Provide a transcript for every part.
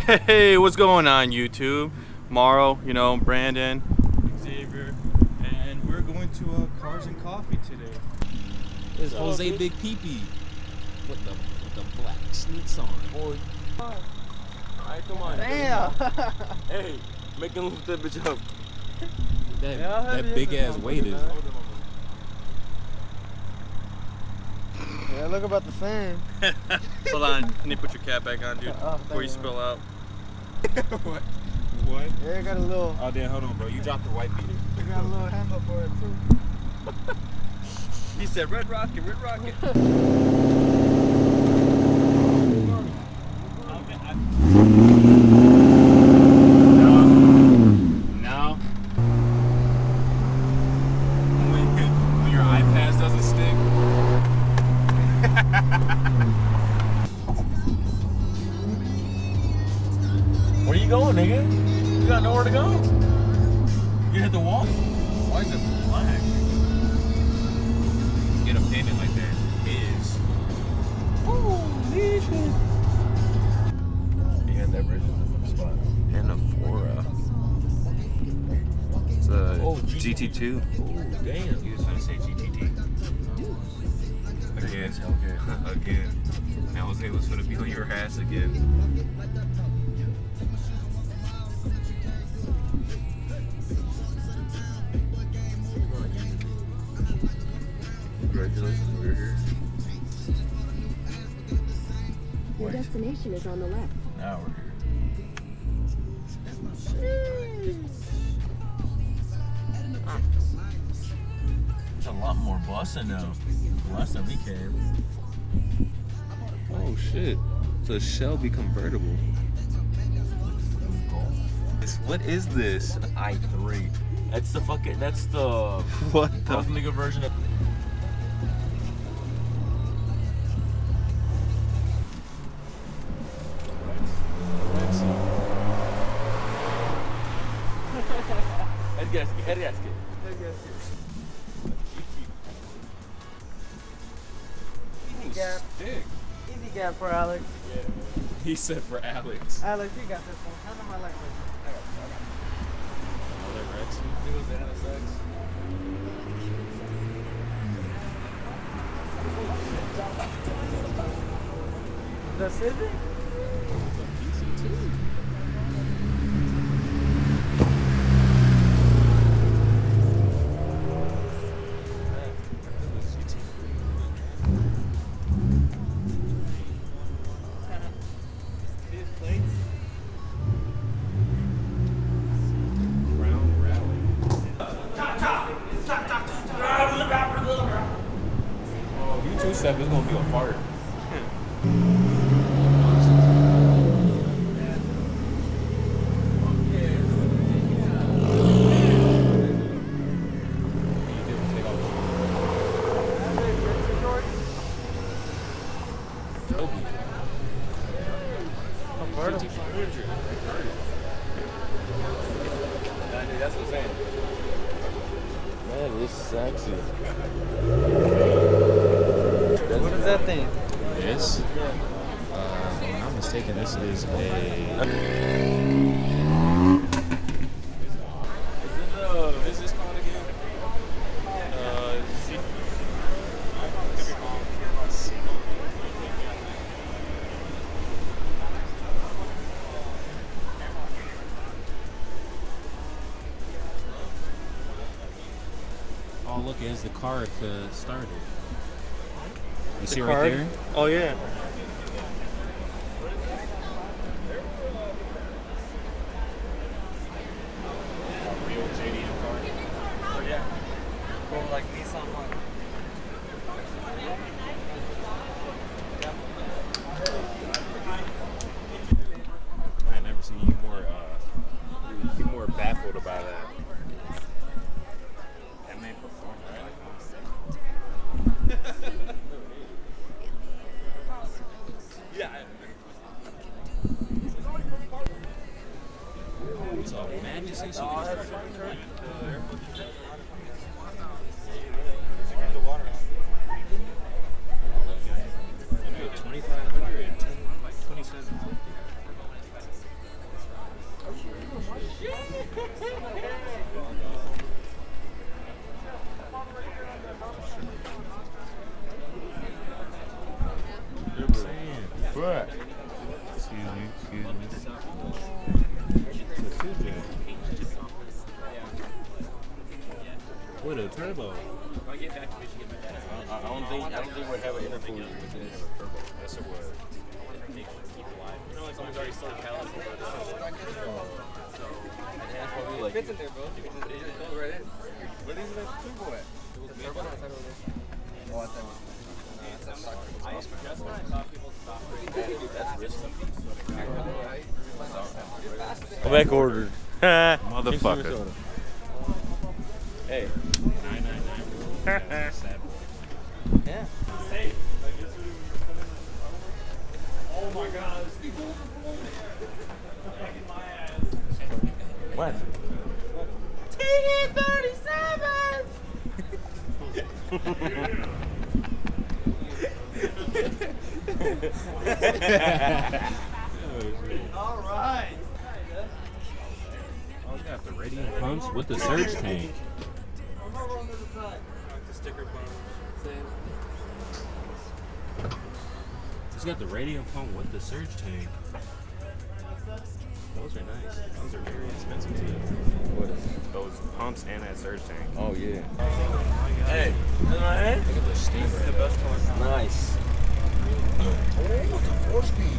Hey, what's going on YouTube? Morrow, you know, Brandon, Xavier, and we're going to Cars and Coffee today. It's Jose Big Peepee with the black sneaks on, boy. Alright, come on. Damn! Hey, make him lift that bitch up. That, Yeah, that big ass weight is. Yeah, look about the same. Hold on, you need to put your cap back on, dude, Oh, before you spill out. What? What? Yeah, it got a little. Oh damn, hold on, bro. You dropped the white beater. It got a little handle for it too. He said, Red Rocket, Red Rocket. No. When your iPad doesn't stick. Where you going, nigga? You got nowhere to go. You hit the wall. Why is it black? Get a painted like that. Is. Holy shit. Behind that bridge is the spot. And a Flora. It's a GT2. Oh, damn. You was trying to say GTT. Again. Again. Now Jose was going to be on your ass again. Congratulations, we're here. Your destination is on the left. Now we're here. It's a lot more busing now. The last time we came. Oh shit, it's a Shelby convertible. What is this? I3. That's the fucking. That's the. What the? Broke nigga version of. Head gasket. Head gasket. Easy gap. Stick. Easy gap for Alex. Yeah. He said for Alex. Alex, you got this one. Handle my light. It was the NSX. The Civic? You two-step is gonna be a fart. That's what I'm saying. Man, it's sexy. What is that thing? This? If I'm not mistaken, this is a. What is this called again? Oh, look, it's the card to start it. You see right there? Oh yeah. Real JDM card. Oh, yeah. Go like Nissan one. I ain't never seen you more baffled about that. That man performed right. Yeah. What's up, madness and shit? The water. 2,500 and 27. Excuse me. What a turbo. I don't think we'd have an intercooler if it didn't have a turbo. That's a word. No, it's already started callous. It fits in there, bro. It goes right in. Where is the turbo at? The turbo? I thought it was there. Oh, I thought it was. That's when I thought people stopped. Back ordered. Motherfucker. Hey. 999. Yeah. Oh my god. What? All right. Oh, you got the radiant pumps with the surge tank. The sticker bumps. It's got the radiant pump with the surge tank. Those are nice. Those are very expensive too. What is it? Those pumps and that surge tank. Oh, yeah. Hey, that's my hand? Look at the steam This is the best color. Nice. Oh, it's a 4-speed.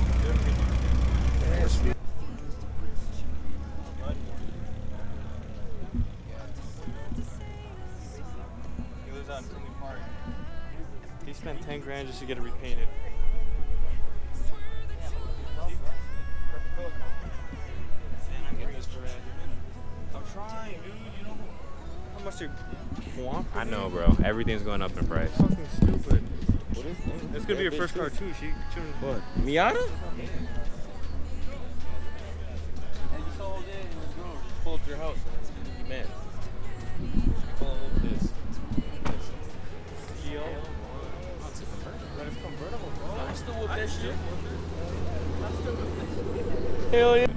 He lives out in Tinley Park. He spent 10 grand just to get it repainted. I'm trying, dude. You know how much you want? I know, bro. Everything's going up in price. Fucking stupid. What is that? It's gonna be your first car too. She shouldn't. What? Miata? And you sold it and the girl pulled up your house and you mad. Pull up this. Yo. But it's convertible, bro. I still whip that shit. Hell yeah.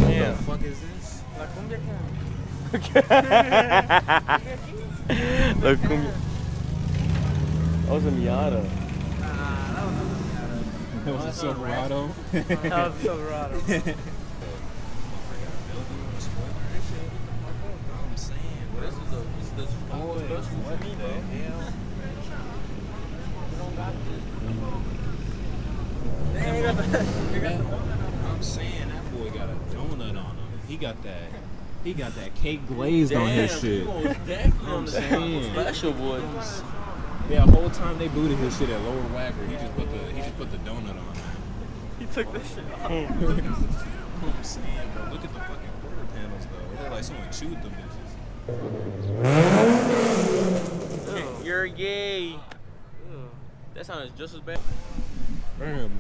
What the fuck is this? La cumbia can. La cumbia. That was a Miata. That was a Silverado. That was Silverado. I'm saying, bro. This is What the hell? I'm saying that boy got a donut on him. He got that cake glazed on his shit. I'm saying. Special boy. Yeah, the whole time they booted his shit at lower whacker, he just put the donut on. He took this shit off. I'm saying, bro, look at the fucking quarter panels though. It look like someone chewed them bitches. You're gay. That sounds just as bad. Family.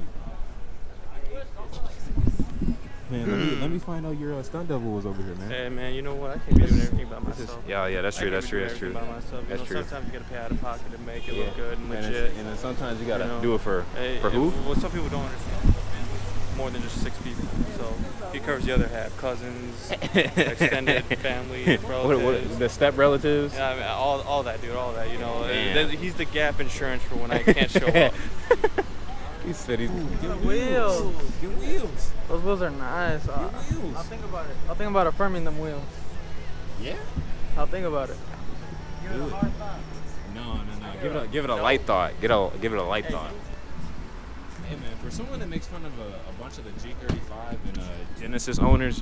Man, let me find out your stunt double was over here, man. Hey man, you know what? I can't be doing everything by myself. Yeah, that's true. That's true. That's true. By myself. That's true. Sometimes you gotta pay out of pocket to make it look good and And legit. then sometimes you gotta You know, do it for who? Well, some people don't understand. More than just 6 people. So he covers the other half: cousins, extended family, relatives. What, the step relatives? Yeah, I mean, all that, dude. All that. You know, Man. he's the gap insurance for when I can't show up. He said he's Get wheels. Get wheels. Those wheels are nice. Get wheels. I'll think about it. I'll think about affirming them wheels. Yeah. I'll think about it. Do it. No. Give it a light thought. Give it a light thought. Hey man, for someone that makes fun of a bunch of the G35 and Genesis owners,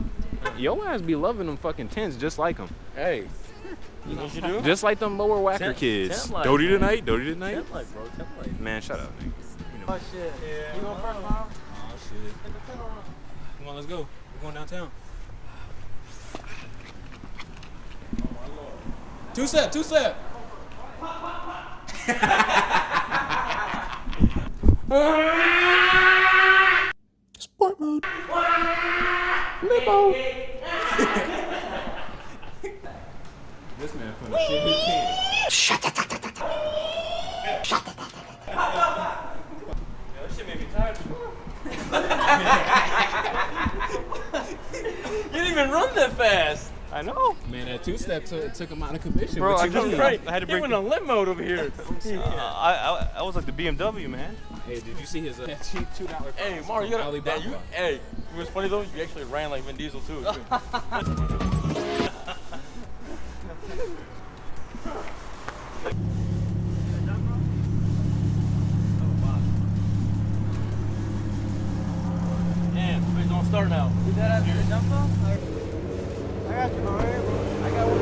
yo ass be loving them fucking 10s just like them. Hey. You know what you do? Just like them lower whacker kids. 10 light, Doty man. tonight. 10 light, bro. 10 light. Man, shut up, nigga. You know. Oh shit. Yeah. You going first, Mom? Oh shit. Come on, let's go. We're going downtown. Two step. Sport mode. Limo. This man finna shit his pants. That shit made me tired. You didn't even run that fast. I I know. Man, that two-step took him out of commission. Bro, What I you just mean? right. I had to He bring. went on limp mode over here. I was like the BMW man. Hey, did you see his cheap $2? Hey, Mario, you gotta. Alibaba. Hey, it was funny though. You actually ran like Vin Diesel too. Damn, please don't start now. Did that have your jump though? I got you, bro. I got one.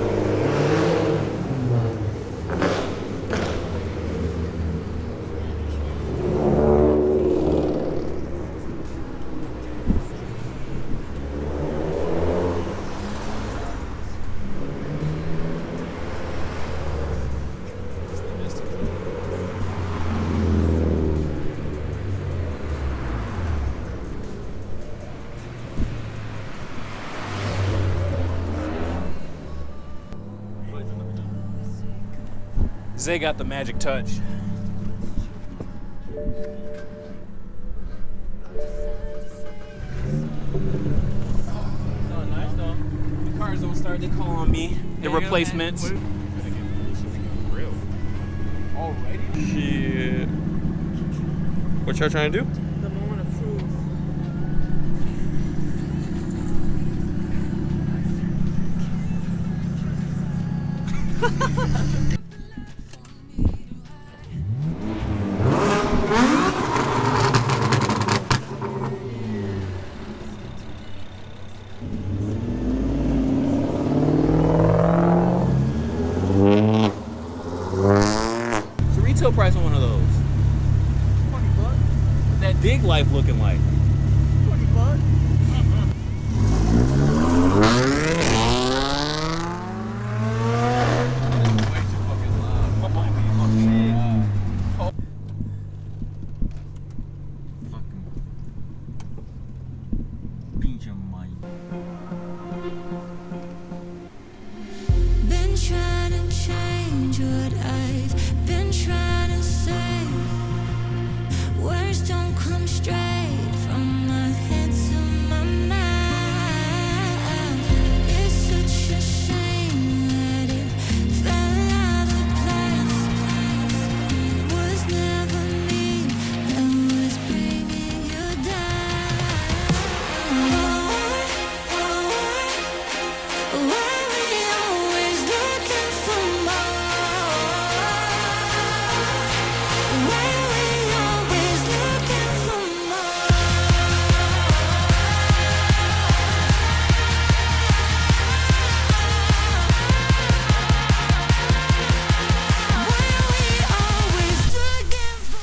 Zay got the magic touch. Sound nice though. The cars don't start, they call on me. The replacements. Already? Shit. What y'all trying to do? The moment of truth. What's the retail price on one of those? $20. What's that Dig Life looking like? $20. Been trying to change what I've been trying to say. Words don't come straight from my head to my mouth. It's such a shame that it fell out of place. Was never me that was bringing you down. Why we always looking for more? Why we always looking for more? Why we always looking for?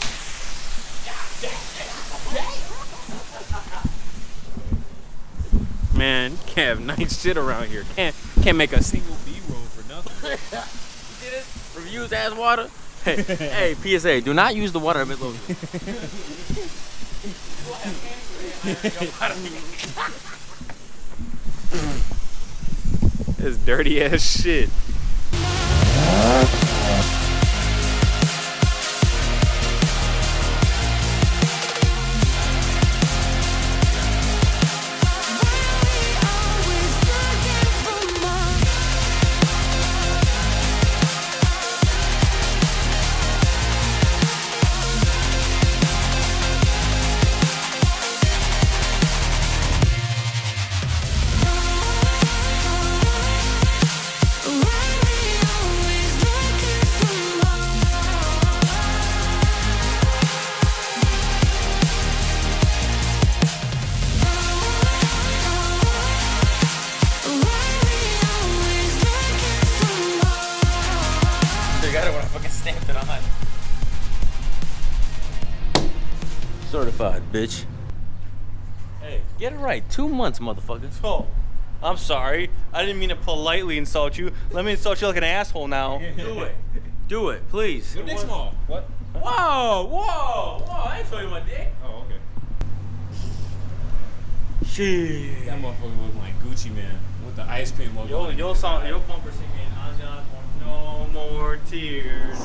Man, you can't have nice shit around here. Can't make a single B-roll for nothing. You did it? Reviews ass water? Hey, hey, PSA, do not use the water at Midlothian. It's dirty ass shit. Always looking for more. Why we always looking for They got it when I fucking stamped it on. Certified, bitch. Hey, get it right. 2 months, motherfucker. Oh, I'm sorry. I didn't mean to politely insult you. Let me insult you like an asshole now. Do it. Do it, please. Your dick small. What? Whoa, whoa, whoa. I ain't showing you my dick. Oh, okay. Shit. That motherfucker look like Gucci Man with the ice cream logo. You'll bumper singing Ozzy Osbourne, No More Tears.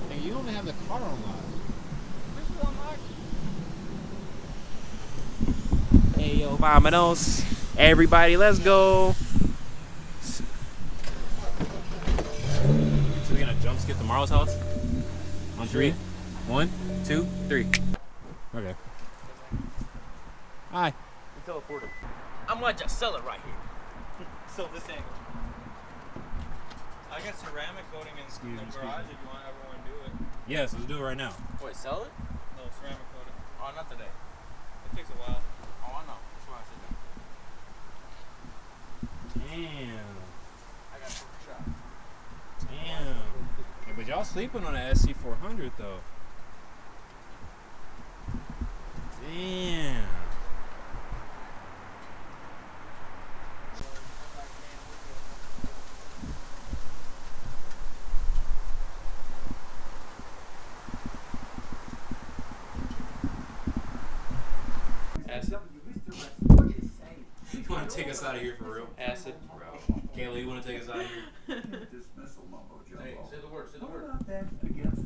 Hey, you don't have the car on lock. Vámonos. Everybody, let's go. So we're gonna jump skip tomorrow's house? On 3? 1, 2, 3. Okay. Hi. You teleported. I'm gonna just sell it right here. So this angle. I got ceramic coating in the garage if you want everyone to do it. Yes, let's do it right now. Wait, sell it? No, ceramic coating. Oh, not today. It takes a while. Oh, I know. That's why I said that. Damn. I got a shot. Damn. Yeah, but y'all sleeping on an SC400 though. Damn. Acid. You want to take us out of here for real? Acid. Bro. Kayla, you want to take us out of here? Dismissal mumbo jumbo. Hey, say the word. Say the What word. about that against